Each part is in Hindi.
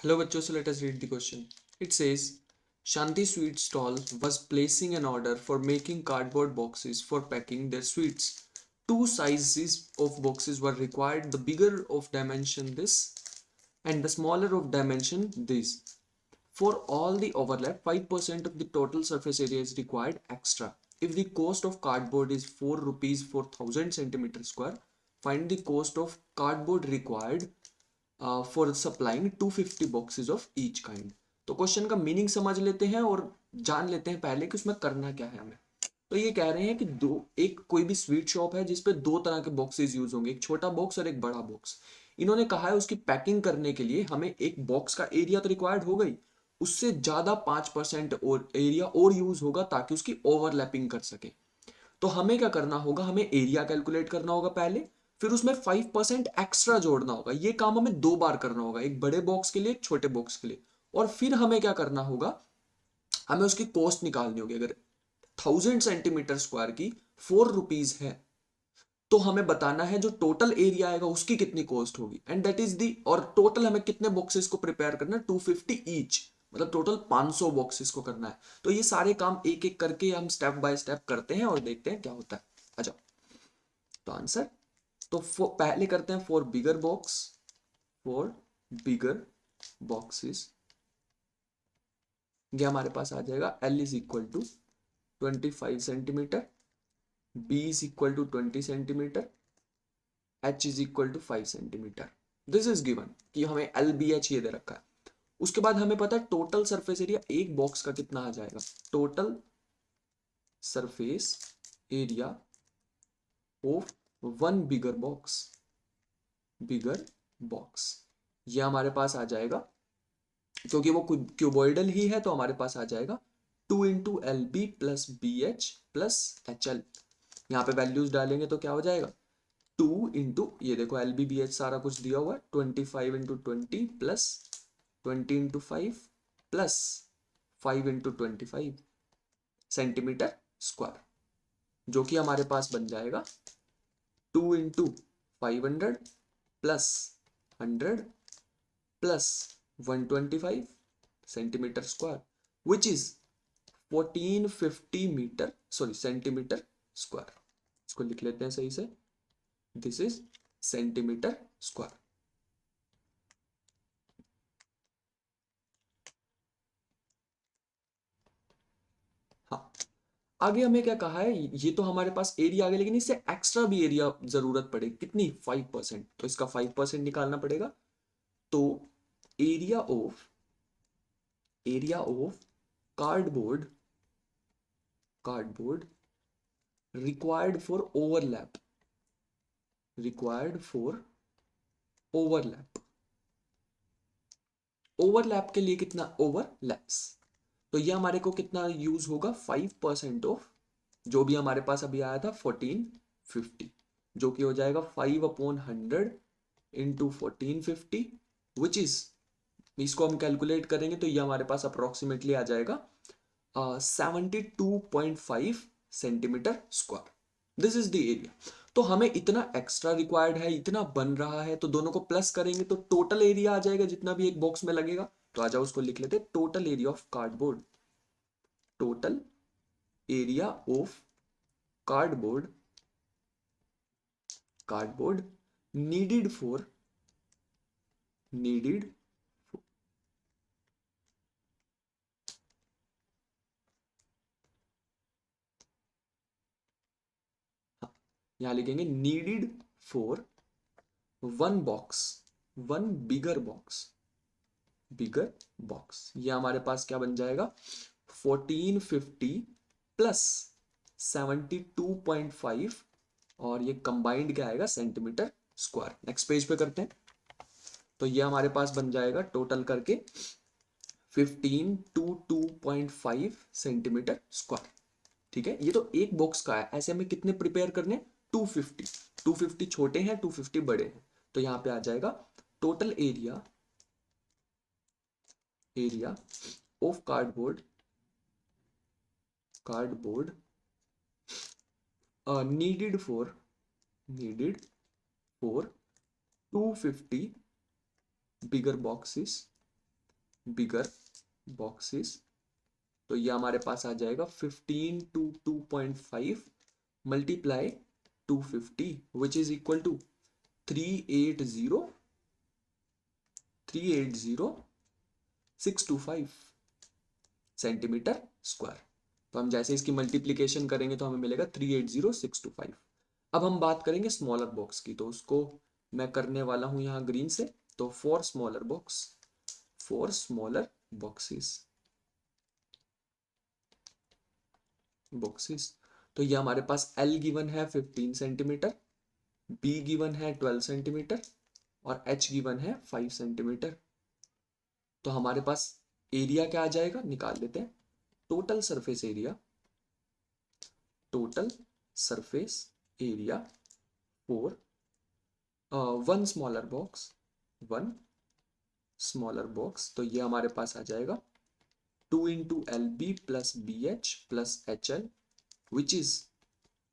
Hello bachcho, so let us read the question. It says, Shanti Sweet Stall was placing an order for making cardboard boxes for packing their sweets. Two sizes of boxes were required, the bigger of dimension this and the smaller of dimension this. For all the overlap, 5% of the total surface area is required extra. If the cost of cardboard is 4 rupees for 1000 centimeter square, find the cost of cardboard required for supplying 250 boxes of each kind. तो क्वेश्चन का मीनिंग समझ लेते हैं और जान लेते हैं पहले कि उसमें करना क्या है हमें। तो ये कह रहे हैं कि एक कोई भी स्वीट शॉप है जिसपे दो तरह के बॉक्सेस यूज होंगे, एक छोटा बॉक्स और एक बड़ा बॉक्स। इन्होंने कहा है उसकी पैकिंग करने के लिए हमें एक बॉक्स का एरिया तो रिक्वायर्ड हो गई, उससे ज्यादा 5% और एरिया और यूज होगा ताकि उसकी ओवरलैपिंग कर सके। तो हमें क्या करना होगा, हमें एरिया कैलकुलेट करना होगा पहले, फिर उसमें 5% एक्स्ट्रा जोड़ना होगा। ये काम हमें दो बार करना होगा, एक बड़े बॉक्स के लिए एक छोटे बॉक्स के लिए। और फिर हमें क्या करना होगा, हमें उसकी कॉस्ट निकालनी होगी। अगर 1000 सेंटीमीटर स्क्वायर की 4 रुपीज है तो हमें बताना है जो टोटल एरिया आएगा उसकी कितनी कॉस्ट होगी, एंड दैट इज दी। और टोटल हमें कितने बॉक्सेस को प्रिपेयर करना है, 250 ईच, मतलब टोटल 500 बॉक्सेस को करना है। तो ये सारे काम एक एक करके हम स्टेप बाय स्टेप करते हैं और देखते हैं क्या होता है। आ जाओ। तो आंसर, तो पहले करते हैं for bigger box, for bigger boxes. ये हमारे पास आ जाएगा L is equal to 25 centimetre, B is equal to 20 centimetre, H is equal to 5 centimetre. This is given कि हमें LBH ये दे रखा है। उसके बाद हमें पता है टोटल सरफेस एरिया एक बॉक्स का कितना आ जाएगा, total surface area of one bigger box, bigger box. ये हमारे पास आ जाएगा, क्योंकि वो क्यूबॉइडल ही है तो हमारे पास आ जाएगा 2 × LB plus BH plus HL। यहाँ पे वैल्यूज डालेंगे तो क्या हो जाएगा, 2 ये देखो LB BH सारा कुछ दिया हुआ है, 25 × 20 प्लस 20 × 5 प्लस 5 × 25 सेंटीमीटर स्क्वायर, जो कि हमारे पास बन जाएगा 2 × 500 plus 100 plus 125 centimetre square, which is 1450 metre, sorry centimetre square. इसको लिख लेते हैं सही से, दिस इज सेंटीमीटर स्क्वायर। हाँ, आगे हमें क्या कहा है, ये तो हमारे पास एरिया आ गया, लेकिन इससे एक्स्ट्रा भी एरिया जरूरत पड़ेगी कितनी, 5%। तो इसका 5% निकालना पड़ेगा। तो area of cardboard, cardboard required for overlap, required for overlap, overlap के लिए कितना, ओवरलैप्स। तो ये हमारे को कितना यूज होगा, 5% ऑफ जो भी हमारे पास अभी आया था 1450, जो कि हो जाएगा 5/100 इंटू 1450, विच इज, इसको हम कैलकुलेट करेंगे तो ये हमारे पास अप्रोक्सीमेटली आ जाएगा 72.5 centimetre square. This is the area. तो हमें इतना एक्स्ट्रा रिक्वायर्ड है, इतना बन रहा है, तो दोनों को प्लस करेंगे तो टोटल एरिया आ जाएगा जितना भी एक बॉक्स में लगेगा। तो आ जाओ उसको लिख लेते हैं, total area of cardboard, total area of cardboard, cardboard needed for, needed, यहां लिखेंगे needed for one box, one bigger box, bigger box. ये हमारे पास क्या बन जाएगा, 1450 प्लस 72.5, और ये कंबाइंड क्या आएगा, सेंटीमीटर स्क्वायर। नेक्स्ट पेज पे करते हैं। तो ये हमारे पास बन जाएगा टोटल करके 1522.5 सेंटीमीटर स्क्वायर। ठीक है, ये तो एक बॉक्स का है, ऐसे हमें कितने प्रिपेयर करने, 250, 250 छोटे हैं 250 बड़े हैं। तो यहां पे आ जाएगा total area, area of cardboard, cardboard needed for, needed for 250 bigger boxes, bigger boxes, तो ये हमारे पास आ जाएगा 15 to 2.5 multiply 250 which is equal to 380,625 centimetre square. तो हम जैसे इसकी मल्टीप्लीकेशन करेंगे तो हमें मिलेगा 380,625। अब हम बात करेंगे स्मॉलर बॉक्स की, तो उसको मैं करने वाला हूं यहाँ ग्रीन से। तो फॉर स्मॉलर बॉक्सेस, तो ये हमारे पास L गिवन है 15 सेंटीमीटर, B गिवन है 12 सेंटीमीटर और H गिवन है 5 सेंटीमीटर। तो हमारे पास एरिया क्या आ जाएगा, निकाल लेते हैं। Total surface area for one smaller box, तो ये हमारे पास आ जाएगा 2 into LB plus BH plus HL which is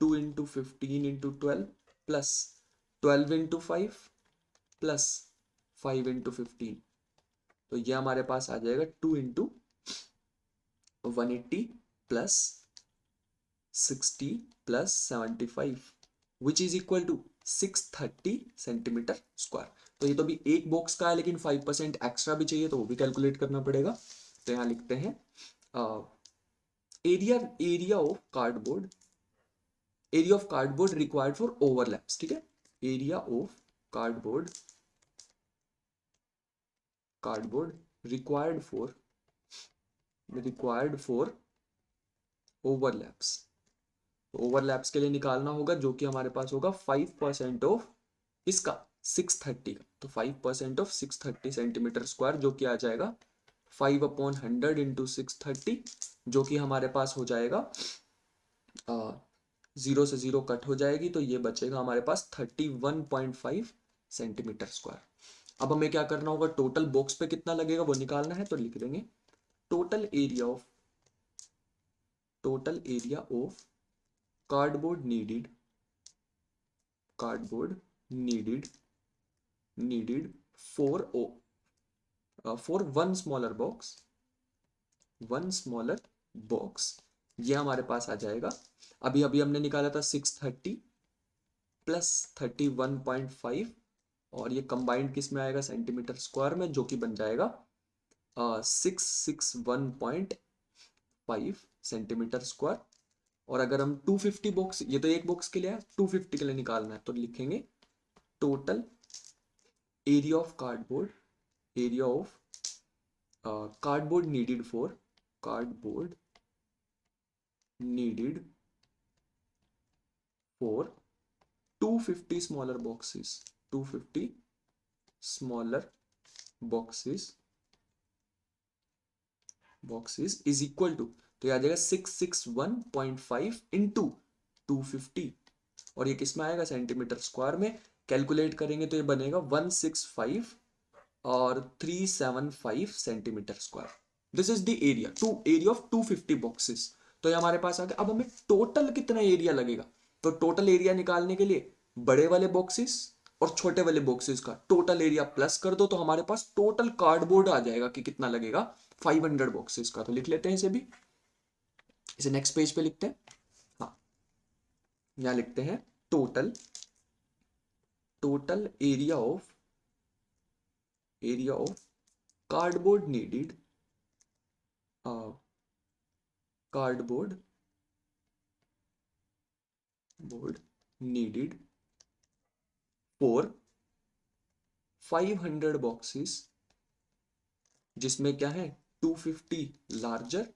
2 into 15 into 12 plus 12 into 5 plus 5 into 15। तो ये हमारे पास आ जाएगा 2 into 180 plus 60 plus 75 which is equal to 630 centimetre square. तो ये तो भी एक बॉक्स का है, लेकिन 5% एक्स्ट्रा भी चाहिए तो वो भी कैलकुलेट करना पड़ेगा। तो यहाँ लिखते हैं area of cardboard required for overlaps, ठीक है। Area of cardboard required for overlaps. Overlaps के लिए निकालना होगा, जो कि हमारे पास होगा 5% ऑफ इसका 630 का। तो 5% ऑफ 630 सेंटीमीटर स्क्वायर, जो कि आ जाएगा 5/100 इंटू 630, जो कि हमारे पास हो जाएगा 0 से 0 कट हो जाएगी, तो ये बचेगा हमारे पास 31.5 सेंटीमीटर स्क्वायर। अब हमें क्या करना होगा, टोटल बॉक्स पे कितना लगेगा वो निकालना है। तो लिख देंगे total area of cardboard needed for one smaller box, ये हमारे पास आ जाएगा। अभी अभी हमने निकाला था 630 प्लस 31.5 और ये कंबाइंड किस में आएगा, सेंटीमीटर स्क्वायर में, जो कि बन जाएगा 661.5 सेंटीमीटर स्क्वायर। और अगर हम 250 बॉक्स, ये तो एक बॉक्स के लिए है, 250 के लिए निकालना है, तो लिखेंगे total area of cardboard needed for 250 smaller boxes is equal to, तो ये आ जाएगा 661.5 इंटू 250 और ये किस में आएगा, सेंटीमीटर स्क्वायर में। कैलकुलेट करेंगे तो ये बनेगा 165 और 375 centimetre square. This is the area of 250 boxes. तो ये हमारे पास आ गया। अब हमें टोटल कितना एरिया लगेगा, तो टोटल एरिया निकालने के लिए बड़े वाले बॉक्सेस और छोटे वाले बॉक्सेस का टोटल एरिया प्लस कर दो, तो हमारे पास टोटल कार्डबोर्ड आ जाएगा कि कितना लगेगा, 500 बॉक्सेस का। तो लिख लेते हैं इसे भी, इसे नेक्स्ट पेज पे लिखते हैं। हाँ, यहां लिखते हैं total area of cardboard needed for 500 boxes, जिसमें क्या है 250 लार्जर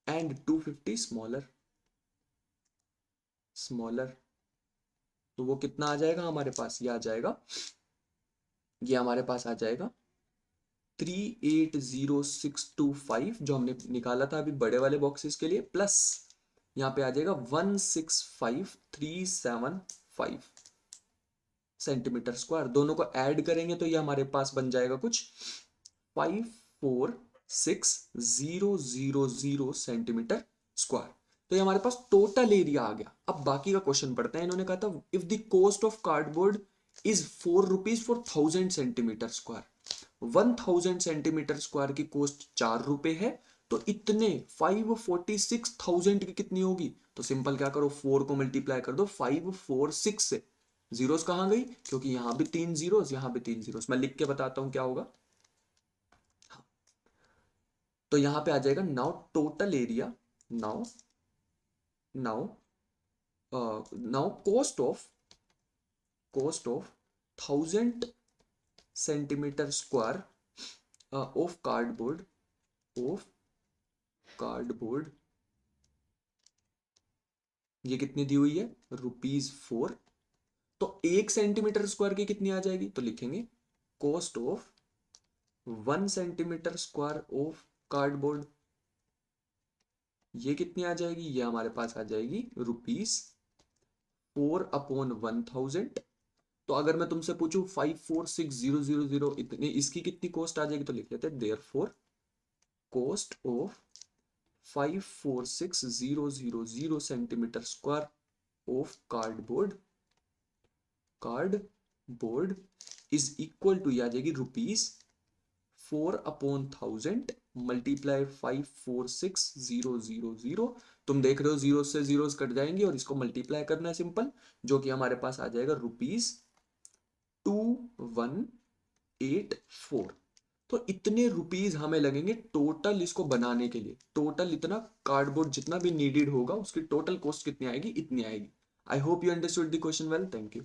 एंड 250 स्मॉलर। तो वो कितना आ जाएगा हमारे पास, ये हमारे पास आ जाएगा 380,625 जो हमने निकाला था अभी बड़े वाले बॉक्सेस के लिए, प्लस यहाँ पे आ जाएगा 165,375 सेंटीमीटर स्क्वायर। दोनों को ऐड करेंगे तो ये हमारे पास बन जाएगा कुछ 546,000 सेंटीमीटर स्क्वायर। तो ये हमारे पास टोटल एरिया आ गया। अब बाकी का क्वेश्चन पढ़ते हैं। इन्होंने कहा था if the cost of cardboard is ₹4 for 1000 centimetre square, 1000 centimetre square की कॉस्ट 4 रुपए है, तो इतने 546,000 की कितनी होगी? तो सिंपल क्या करो, 4 को मल्टीप्लाई कर दो 546 से। जीरोस कहां गई? क्योंकि यहां भी 3 जीरोस, यहां भी 3 जीरोस। मैं लिख के बताता हूं क्या होगा। तो यहां पे आ जाएगा now total area, now now now cost of 1000 centimetre square of cardboard, ये कितनी दी हुई है? ₹4। तो 1 सेंटीमीटर स्क्वायर की कितनी आ जाएगी? तो लिखेंगे cost of 1 centimetre square of cardboard, ये कितनी आ जाएगी? ये हमारे पास आ जाएगी ₹4/1000। तो अगर मैं तुमसे पूछूं 546,000 इतने, इसकी कितनी कॉस्ट आ जाएगी? तो लिख लेते हैं therefore cost of 546,000 centimetre square of cardboard is equal to, ये आ जाएगी ₹4/1000 मल्टीप्लाई 546,000। तुम देख रहे हो जीरो से जीरोस कट जाएंगे और इसको मल्टीप्लाई करना है सिंपल, जो कि हमारे पास आ जाएगा ₹2184। तो इतने रुपीज हमें लगेंगे टोटल इसको बनाने के लिए। टोटल इतना कार्डबोर्ड जितना भी नीडेड होगा उसकी टोटल कॉस्ट कितनी आएगी? इतनी आएगी। I hope you understood the question well. Thank you.